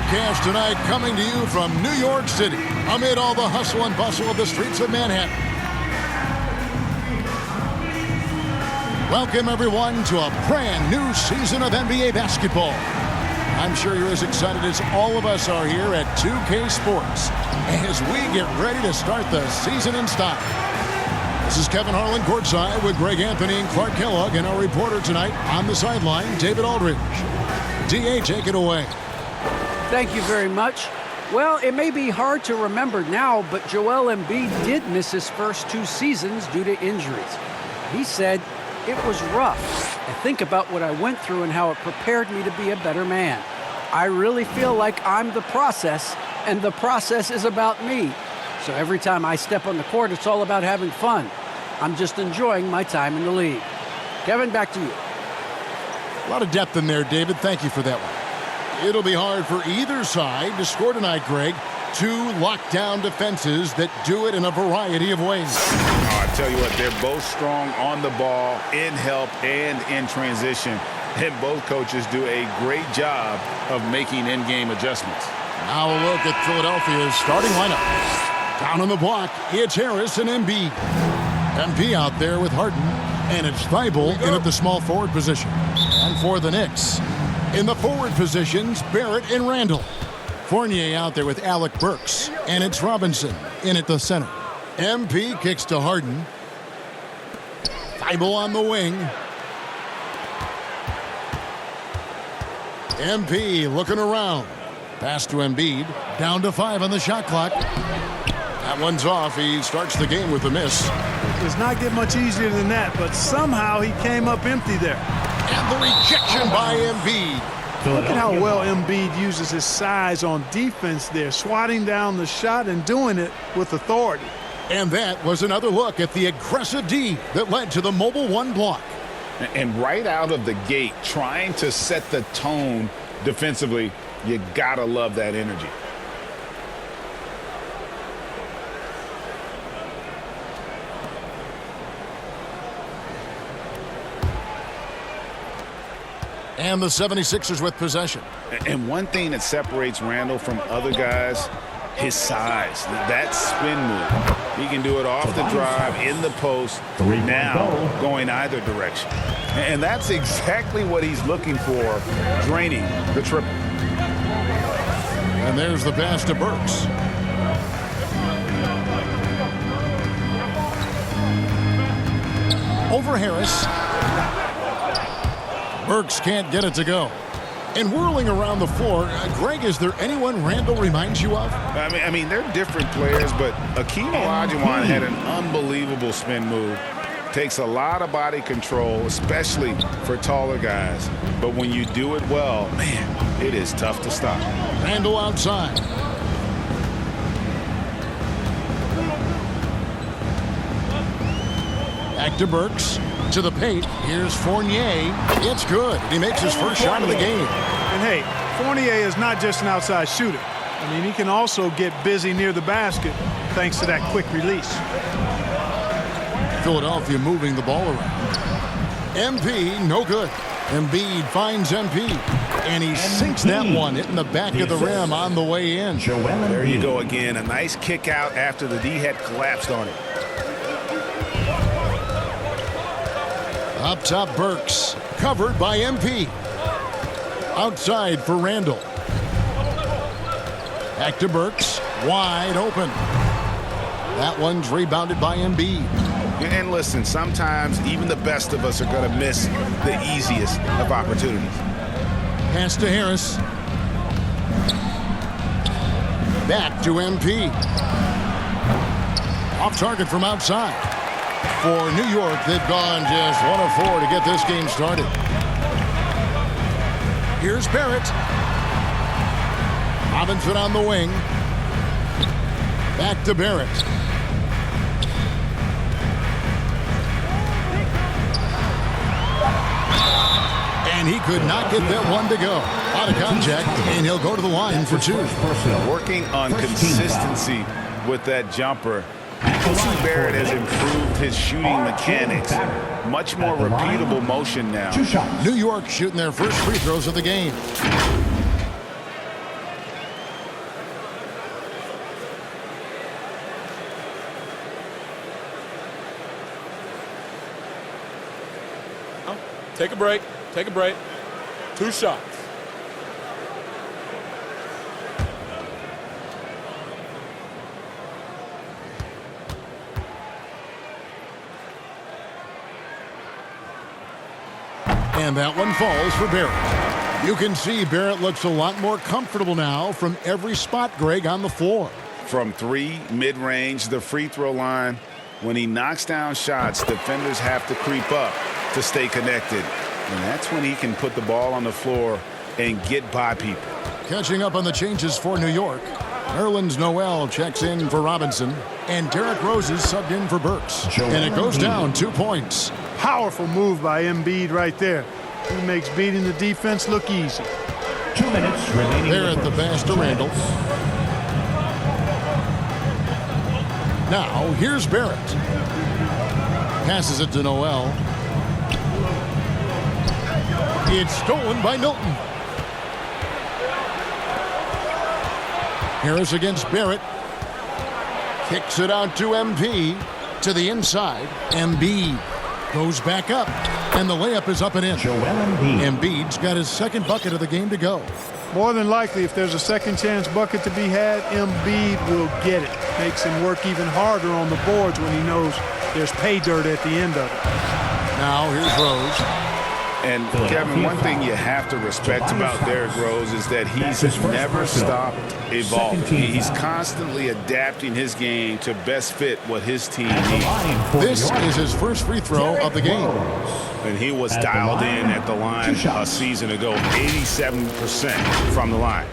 broadcast tonight coming to you from New York City amid all the hustle and bustle of the streets of Manhattan. Welcome, everyone, to a brand new season of NBA basketball. I'm sure you're as excited as all of us are here at 2K Sports as we get ready to start the season in style. This is Kevin Harlan courtside with Greg Anthony and Clark Kellogg, and our reporter tonight on the sideline, David Aldridge. DA, take it away. Thank you very much. Well, it may be hard to remember now, but Joel Embiid did miss his first 2 seasons due to injuries. He said, "It was rough. I think about what I went through and how it prepared me to be a better man. I really feel like I'm the process, and the process is about me. So every time I step on the court, it's all about having fun. I'm just enjoying my time in the league." Kevin, back to you. A lot of depth in there, David. Thank you for that one. It'll be hard for either side to score tonight, Greg. 2 lockdown defenses that do it in a variety of ways. Oh, I tell you what, they're both strong on the ball, in help, and in transition. And both coaches do a great job of making in-game adjustments. Now a look at Philadelphia's starting lineup. Down on the block, it's Harris and Embiid. MP out there with Harden, and it's Thibault in at the small forward position. And for the Knicks, in the forward positions, Barrett and Randall. Fournier out there with Alec Burks, and it's Robinson in at the center. MP kicks to Harden. Thibault on the wing. MP looking around. Pass to Embiid. Down to 5 on the shot clock. That one's off. He starts the game with a miss. Does not get much easier than that, but somehow he came up empty there. And the rejection by Embiid. Look at how well Embiid uses his size on defense there, swatting down the shot and doing it with authority. And that was another look at the aggressive D that led to the mobile 1 block. And right out of the gate, trying to set the tone defensively, you gotta love that energy. And the 76ers with possession. And one thing that separates Randall from other guys, his size. That spin move. He can do it off the drive, in the post, now going either direction. And that's exactly what he's looking for, draining the triple. And there's the pass to Burks. Over Harris. Burks can't get it to go. And whirling around the floor, Greg, is there anyone Randall reminds you of? I mean, they're different players, but Akeem Olajuwon had an unbelievable spin move. Takes a lot of body control, especially for taller guys. But when you do it well, man, it is tough to stop. Randall outside. Back to Burks. To the paint. Here's Fournier. It's good. He makes his first shot of the game. And hey, Fournier is not just an outside shooter. I mean, he can also get busy near the basket thanks to that quick release. Philadelphia moving the ball around. MP, no good. Embiid finds MP. And he sinks that one, hitting the back of the rim on the way in. There you go again. A nice kick out after the D had collapsed on it. Up top, Burks. Covered by MP. Outside for Randall. Back to Burks. Wide open. That one's rebounded by Embiid. And listen, sometimes even the best of us are going to miss the easiest of opportunities. Pass to Harris. Back to MP. Off target from outside. For New York, they've gone just 1 of 4 to get this game started. Here's Barrett. Robinson on the wing. Back to Barrett. And he could not get that one to go. Out of contact, and he'll go to the line for 2. Working on consistency with that jumper. Kobe Barrett has improved his shooting mechanics. Much more repeatable motion now. New York shooting their first free throws of the game. Take a break. Take a break. 2 shots. And that one falls for Barrett. You can see Barrett looks a lot more comfortable now from every spot, Greg, on the floor. From 3, mid-range, the free throw line. When he knocks down shots, defenders have to creep up to stay connected. And that's when he can put the ball on the floor and get by people. Catching up on the changes for New York. Nerlens Noel checks in for Robinson. And Derrick Rose is subbed in for Burks. And it goes down 2 points. Powerful move by Embiid right there. He makes beating the defense look easy. 2 minutes remaining. There at the pass to Randall. Now, here's Barrett. Passes it to Noel. It's stolen by Milton. Harris against Barrett. Kicks it out to MP. To the inside. Embiid goes back up. And the layup is up and in. Joel Embiid. Embiid's got his second bucket of the game to go. More than likely, if there's a second chance bucket to be had, Embiid will get it. Makes him work even harder on the boards when he knows there's pay dirt at the end of it. Now here's Rose. And, Kevin, one thing you have to respect about Derrick Rose is that he's never stopped evolving. He's constantly adapting his game to best fit what his team needs. This is his first free throw of the game. And he was dialed in at the line a season ago, 87% from the line.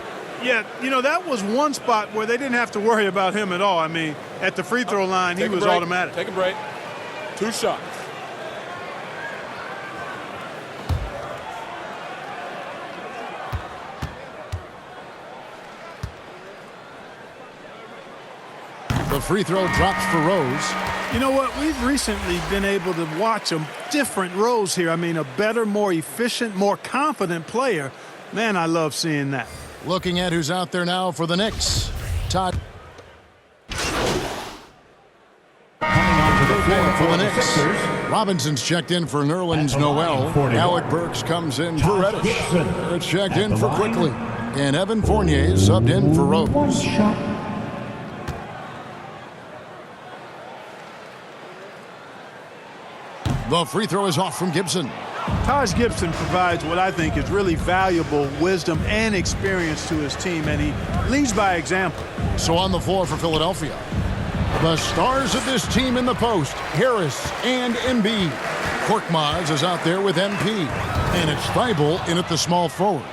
Yeah, you know, that was one spot where they didn't have to worry about him at all. I mean, at the free throw line, he was automatic. Take a break. 2 shots. The free throw drops for Rose. You know what? We've recently been able to watch a different Rose here. I mean, a better, more efficient, more confident player. Man, I love seeing that. Looking at who's out there now for the Knicks. Todd. For the Knicks. Robinson's checked in for Nerlens Noel. Alec Burks comes in for Reddish. It's checked in for Quickly. And Evan Fournier subbed in for Rose. The free throw is off from Gibson. Taj Gibson provides what I think is really valuable wisdom and experience to his team, and he leads by example. So on the floor for Philadelphia, the stars of this team in the post, Harris and Embiid. Korkmaz is out there with MP, and it's Thibault in at the small forward.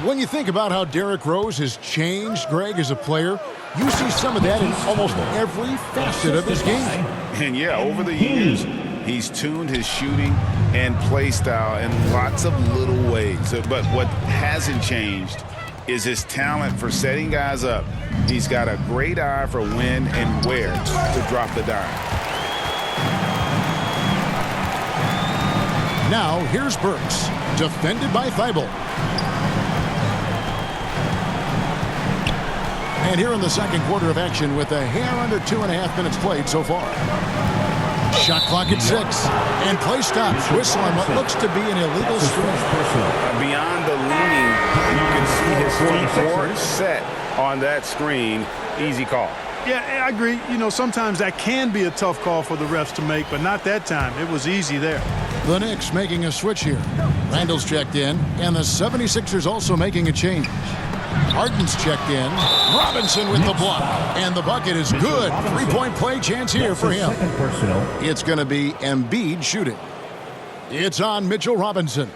When you think about how Derrick Rose has changed, Greg, as a player, you see some of that in almost every facet of his game. And yeah, over the years, he's tuned his shooting and play style in lots of little ways. But what hasn't changed is his talent for setting guys up. He's got a great eye for when and where to drop the dime. Now, here's Burks, defended by Thibault. And here in the second quarter of action with a hair under 2.5 minutes played so far. Shot clock at 6. And play stops. Whistle on what looks to be an illegal screen. Beyond the leaning, you can see his feet set on that screen. Easy call. Yeah, I agree. You know, sometimes that can be a tough call for the refs to make, but not that time. It was easy there. The Knicks making a switch here. Randall's checked in, and the 76ers also making a change. Harden's checked in. Robinson with the block. And the bucket is good. 3-point play chance here for him. It's going to be Embiid shooting. It's on Mitchell Robinson.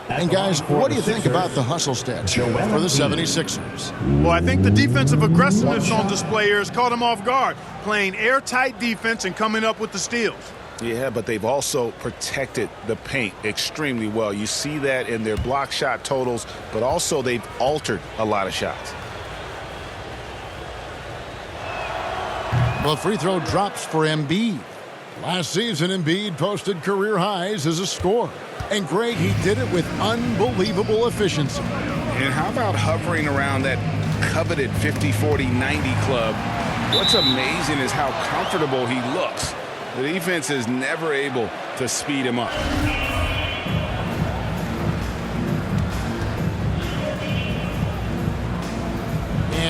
And guys, what do you think about the hustle stats for the 76ers? Well, I think the defensive aggressiveness on display here has caught him off guard, playing airtight defense and coming up with the steals. Yeah, but they've also protected the paint extremely well. You see that in their block shot totals, but also they've altered a lot of shots. The free throw drops for Embiid. Last season, Embiid posted career highs as a scorer. And Greg, he did it with unbelievable efficiency. And how about hovering around that coveted 50-40-90 club? What's amazing is how comfortable he looks. The defense is never able to speed him up.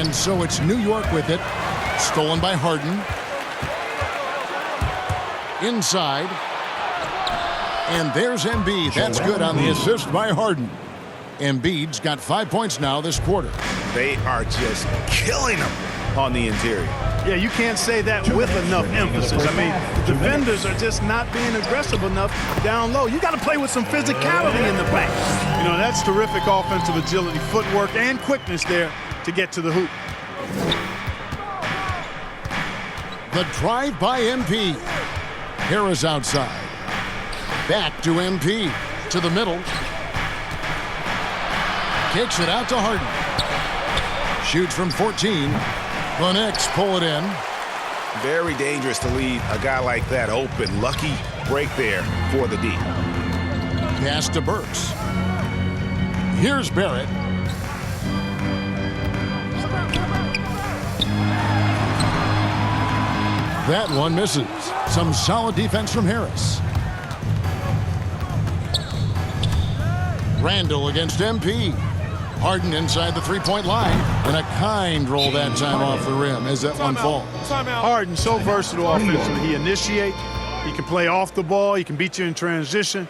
And so it's New York with it. Stolen by Harden. Inside. And there's Embiid. That's good on the assist by Harden. Embiid's got 5 points now this quarter. They are just killing them on the interior. Yeah, you can't say that with enough emphasis. I mean, the defenders are just not being aggressive enough down low. You got to play with some physicality in the paint. You know, that's terrific offensive agility, footwork, and quickness there to get to the hoop. The drive by MP. Harris outside. Back to MP. To the middle. Kicks it out to Harden. Shoots from 14. The Knicks pull it in. Very dangerous to leave a guy like that open. Lucky break there for the D. Pass to Burks. Here's Barrett. That one misses. Some solid defense from Harris. Randall against MP. Harden inside the three-point line. And a kind roll that time off the rim as that one falls. Harden, so versatile offensively. He initiate. He can play off the ball. He can beat you in transition.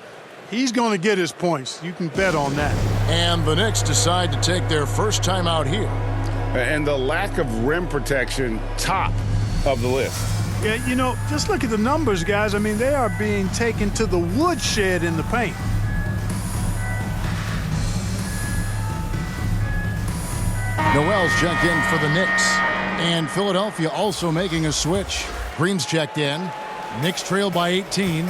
He's going to get his points. You can bet on that. And the Knicks decide to take their first time out here. And the lack of rim protection, top of the list. Yeah, you know, just look at the numbers, guys. I mean, they are being taken to the woodshed in the paint. Noel's checked in for the Knicks. And Philadelphia also making a switch. Green's checked in. Knicks trail by 18.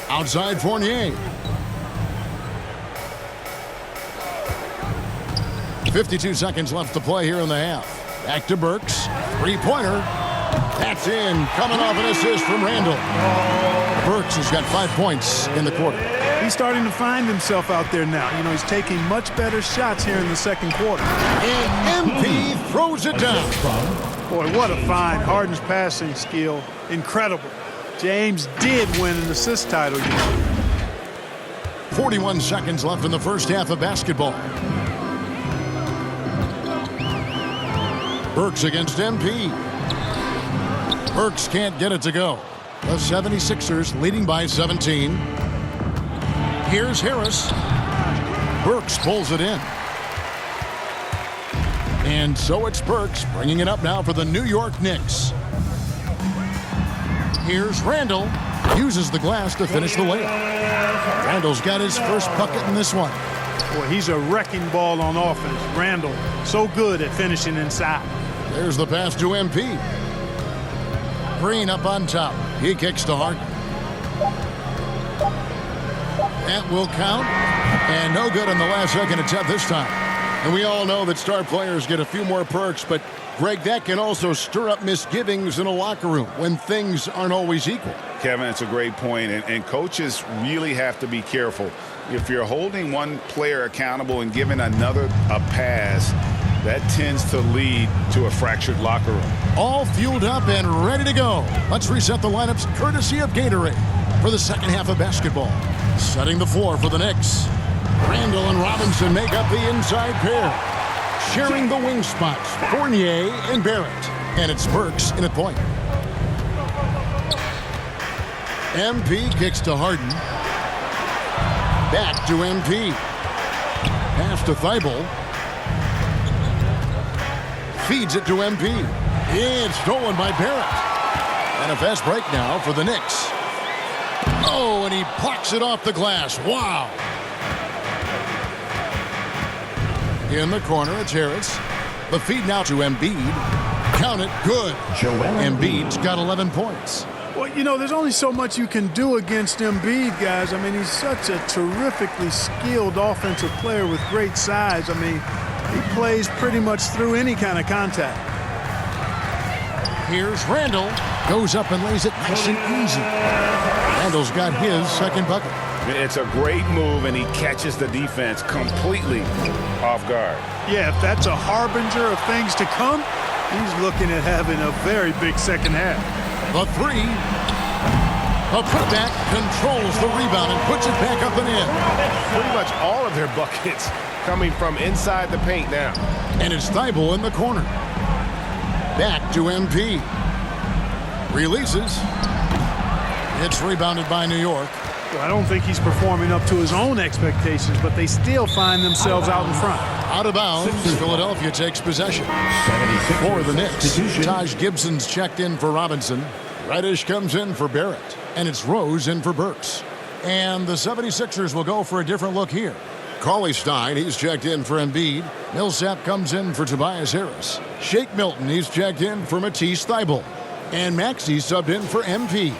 Outside Fournier. 52 seconds left to play here in the half. Back to Burks. Three-pointer. That's in. Coming off an assist from Randall. Burks has got 5 points in the quarter. He's starting to find himself out there now. You know, he's taking much better shots here in the second quarter. And MP throws it down. Boy, what a find. Harden's passing skill, incredible. James did win an assist title, you know. 41 seconds left in the first half of basketball. Burks against MP. Burks can't get it to go. The 76ers leading by 17. Here's Harris. Burks pulls it in. And so it's Burks bringing it up now for the New York Knicks. Here's Randall. Uses the glass to finish the layup. Randall's got his first bucket in this one. Boy, he's a wrecking ball on offense. Randall, so good at finishing inside. There's the pass to MP. Green up on top. He kicks to Harden. That will count. And no good on the last second attempt this time. And we all know that star players get a few more perks, but Greg, that can also stir up misgivings in a locker room when things aren't always equal. Kevin, it's a great point, and coaches really have to be careful. If you're holding one player accountable and giving another a pass, that tends to lead to a fractured locker room. All fueled up and ready to go. Let's reset the lineups courtesy of Gatorade for the second half of basketball. Setting the floor for the Knicks. Randall and Robinson make up the inside pair. Sharing the wing spots, Fournier and Barrett. And it's Burks in at point. MP kicks to Harden. Back to MP. Pass to Thibault. Feeds it to MP. It's stolen by Barrett. And a fast break now for the Knicks. Oh, and he plucks it off the glass. Wow. In the corner, it's Harris. The feed now to Embiid. Count it. Good. Embiid's got 11 points. Well, you know, there's only so much you can do against Embiid, guys. I mean, he's such a terrifically skilled offensive player with great size. I mean, he plays pretty much through any kind of contact. Here's Randall. Goes up and lays it nice and easy. Randall's got his second bucket. It's a great move, and he catches the defense completely off guard. Yeah, if that's a harbinger of things to come, he's looking at having a very big second half. The three. The putback controls the rebound and puts it back up and in. Pretty much all of their buckets coming from inside the paint now. And it's Thibault in the corner. Back to MP. Releases. It's rebounded by New York. Well, I don't think he's performing up to his own expectations, but they still find themselves out in front. Out of bounds, Philadelphia takes possession. For the Knicks, Taj Gibson's checked in for Robinson. Reddish comes in for Barrett. And it's Rose in for Burks. And the 76ers will go for a different look here. Cauley Stein, he's checked in for Embiid. Millsap comes in for Tobias Harris. Shake Milton, he's checked in for Matisse Thybulle. And Maxey subbed in for MP.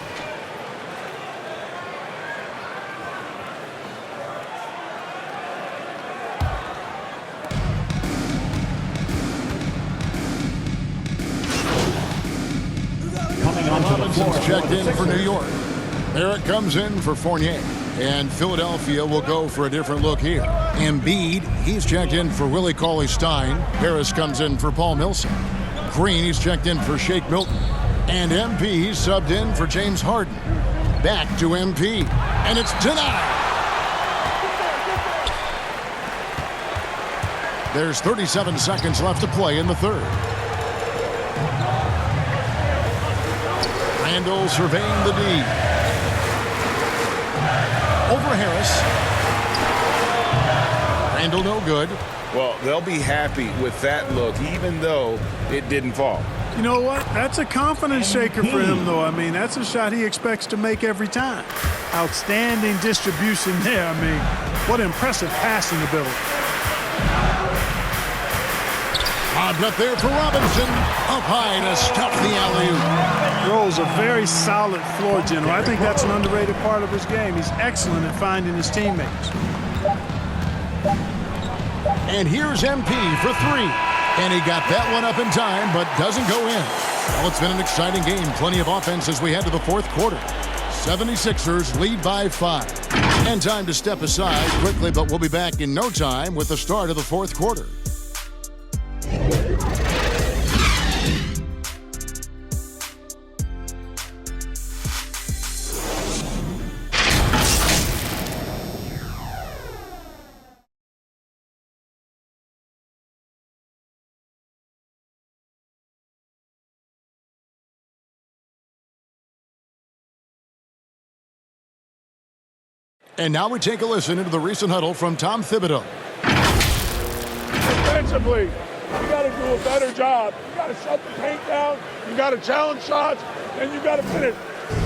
Robinson's checked in for New York. Barrett comes in for Fournier. And Philadelphia will go for a different look here. Embiid, he's checked in for Willie Cauley-Stein. Harris comes in for Paul Millsap. Green, he's checked in for Shake Milton. And MP, he's subbed in for James Harden. Back to MP. And it's denied. There's 37 seconds left to play in the third. Randall surveying the D. Over Harris. Randall no good. Well, they'll be happy with that look, even though it didn't fall. You know what? That's a confidence shaker for him, though. I mean, that's a shot he expects to make every time. Outstanding distribution there. I mean, what impressive passing ability. Lobbed up there for Robinson. Up high to stuff the alley-oop. Rose, a very solid floor general. I think that's an underrated part of his game. He's excellent at finding his teammates. And here's MP for three. And he got that one up in time, but doesn't go in. Well, it's been an exciting game. Plenty of offense as we head to the fourth quarter. 76ers lead by 5. And time to step aside quickly, but we'll be back in no time with the start of the fourth quarter. And now we take a listen into the recent huddle from Tom Thibodeau. Defensively, you got to do a better job. You got to shut the paint down. You got to challenge shots, and you got to finish.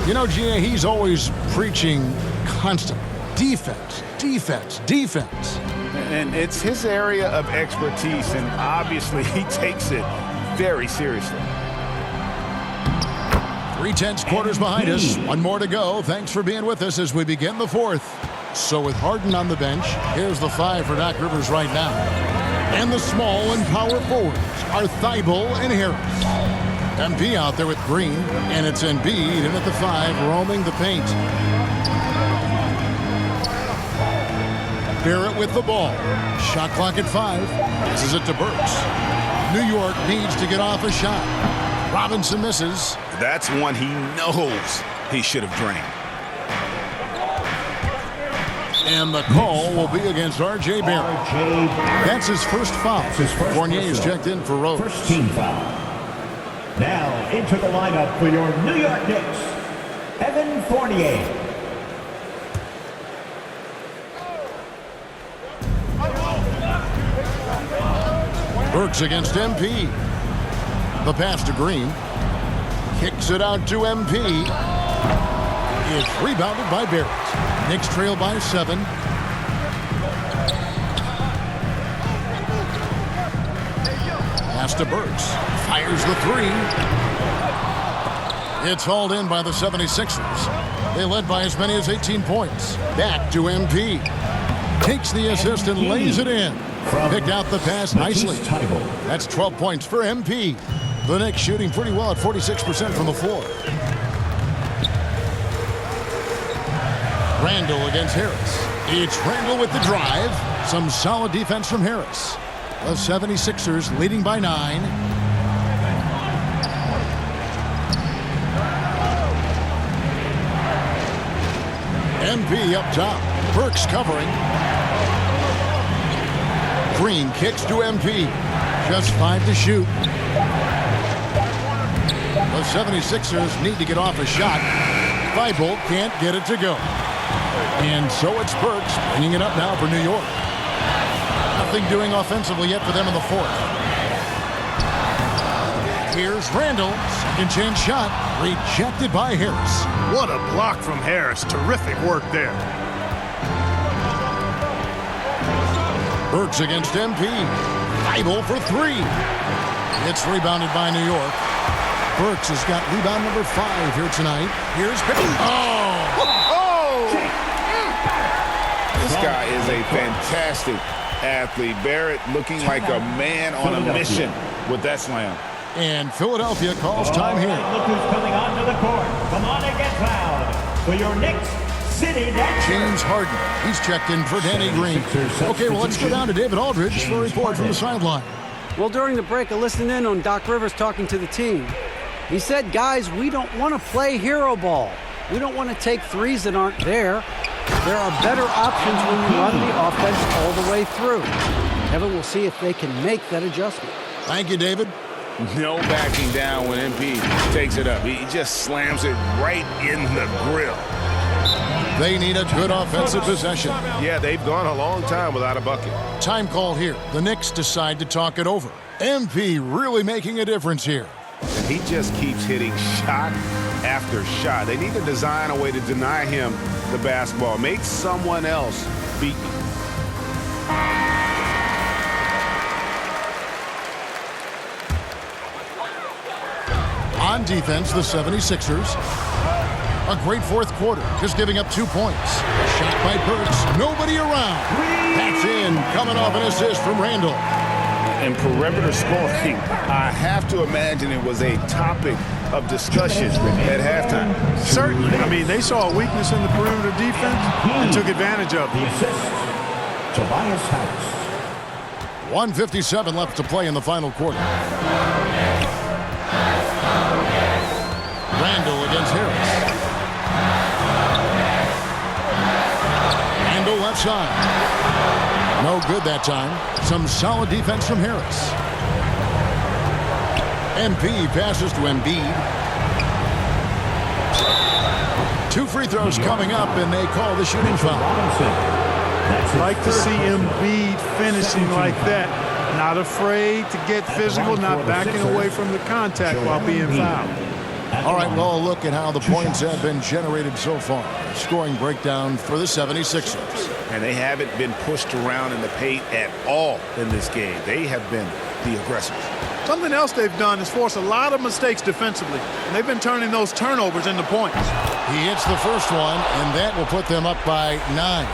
You know, Gia, he's always preaching constant defense, defense, defense. And it's his area of expertise, and obviously he takes it very seriously. 3/10 quarters behind us. One more to go. Thanks for being with us as we begin the fourth. So with Harden on the bench, here's the 5 for Doc Rivers right now. And the small and power forwards are Thybulle and Harris. MP out there with Green, and it's Embiid in at the 5, roaming the paint. Barrett with the ball. Shot clock at 5. Passes it to Burks. New York needs to get off a shot. Robinson misses. That's one he knows he should have drained. And the call will be against R.J. Barrett. That's his first foul. Fournier is checked in for Rose. First team foul. Now into the lineup for your New York Knicks, Evan Fournier. Burks against MP. The pass to Green. Kicks it out to MP. It's rebounded by Barrett. Knicks trail by 7. Pass to Burks. Fires the 3. It's hauled in by the 76ers. They led by as many as 18 points. Back to MP. Takes the assist and lays it in. Picked out the pass nicely. That's 12 points for MP. The Knicks shooting pretty well at 46% from the floor. Randall against Harris. It's Randall with the drive. Some solid defense from Harris. The 76ers leading by 9. MP up top. Burks covering. Green kicks to MP. Just 5 to shoot. The 76ers need to get off a shot. Thibault can't get it to go. And so it's Burks bringing it up now for New York. Nothing doing offensively yet for them in the fourth. Here's Randall. Second chance shot. Rejected by Harris. What a block from Harris. Terrific work there. Burks against MP. Thibault for 3. It's rebounded by New York. Burks has got rebound number 5 here tonight. Here's This guy is a fantastic athlete. Barrett looking like a man on a mission with that slam. And Philadelphia calls time here. Look who's coming onto the court. Come on and get fouled for your Knicks City Nets. James Harden. He's checked in for Danny Green. Okay, well, let's go down to David Aldridge for a report from the sideline. Well, during the break, I listened in on Doc Rivers talking to the team. He said, guys, we don't want to play hero ball. We don't want to take threes that aren't there. There are better options when you run the offense all the way through. Evan will see if they can make that adjustment. Thank you, David. No backing down when MP takes it up. He just slams it right in the grill. They need a good offensive possession. Yeah, they've gone a long time without a bucket. Time call here. The Knicks decide to talk it over. MP really making a difference here. And he just keeps hitting shot after shot. They need to design a way to deny him the basketball. Make someone else beat him. On defense, the 76ers. A great fourth quarter, just giving up 2 points. Shot by Burks, nobody around. That's in, coming off an assist from Randall. And perimeter scoring, I have to imagine it was a topic of discussion at halftime. Certainly. I mean, they saw a weakness in the perimeter defense and took advantage of The it. assist, Tobias Harris. 1:57 left to play in the final quarter. Randall against Harris. Randall left side. No good that time. Some solid defense from Harris. MP passes to Embiid. 2 free throws coming up, and they call the shooting foul. That's Like to see Embiid finishing like that. Not afraid to get physical, not backing away from the contact while being fouled. All right, well, look at how the points have been generated so far. Scoring breakdown for the 76ers. And they haven't been pushed around in the paint at all in this game. They have been the aggressors. Something else they've done is force a lot of mistakes defensively, and they've been turning those turnovers into points. He hits the first one, and that will put them up by 9.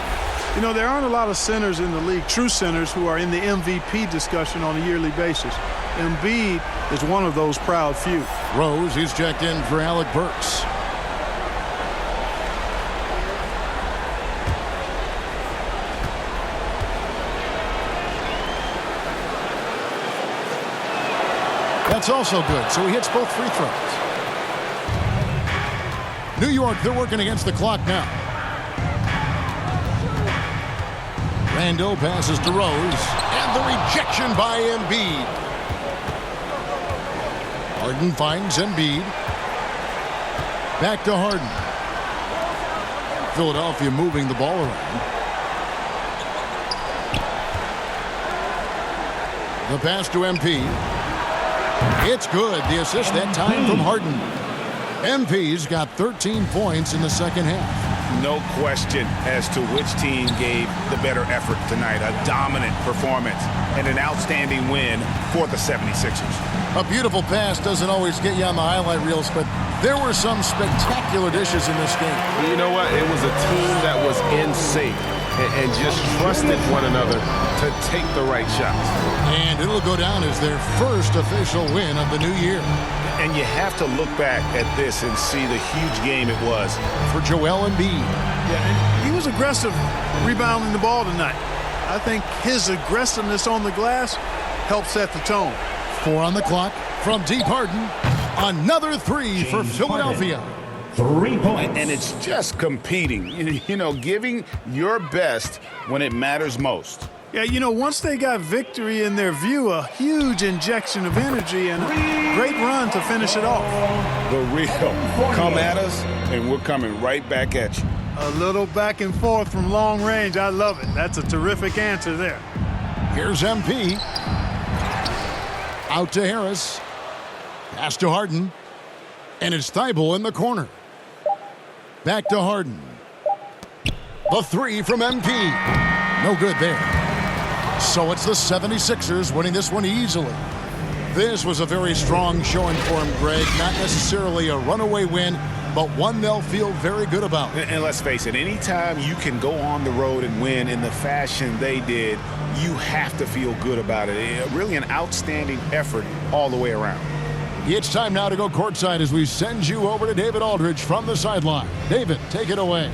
You know, there aren't a lot of centers in the league, true centers, who are in the MVP discussion on a yearly basis. Embiid is one of those proud few. Rose, he's checked in for Alec Burks. That's also good, so he hits both free throws. New York, they're working against the clock now. Randall passes to Rose, and the rejection by Embiid. Harden finds Embiid. Back to Harden. Philadelphia moving the ball around. The pass to MP. It's good. The assist that time from Harden. MP's got 13 points in the second half. No question as to which team gave the better effort tonight. A dominant performance and an outstanding win for the 76ers. A beautiful pass doesn't always get you on the highlight reels, but there were some spectacular dishes in this game. You know what? It was a team that was in sync and just trusted one another to take the right shots. And it'll go down as their first official win of the new year. And you have to look back at this and see the huge game it was For Joel Embiid. Yeah, and he was aggressive rebounding the ball tonight. I think his aggressiveness on the glass helped set the tone. 4 on the clock from deep Harden. Another 3 for Philadelphia. 3 points. and it's just competing, you know, giving your best when it matters most. Yeah, you know, once they got victory in their view, a huge injection of energy and a great run to finish it off. The real come at us, and we're coming right back at you. A little back and forth from long range. I love it. That's a terrific answer there. Here's MP. Out to Harris. Pass to Harden. And it's Thibault in the corner. Back to Harden. The three from MP. No good there. So it's the 76ers winning this one easily. This was a very strong showing for him, Greg. Not necessarily a runaway win, but one they'll feel very good about. And let's face it, anytime you can go on the road and win in the fashion they did, you have to feel good about it. Really an outstanding effort all the way around. It's time now to go courtside as we send you over to David Aldridge from the sideline. David, take it away.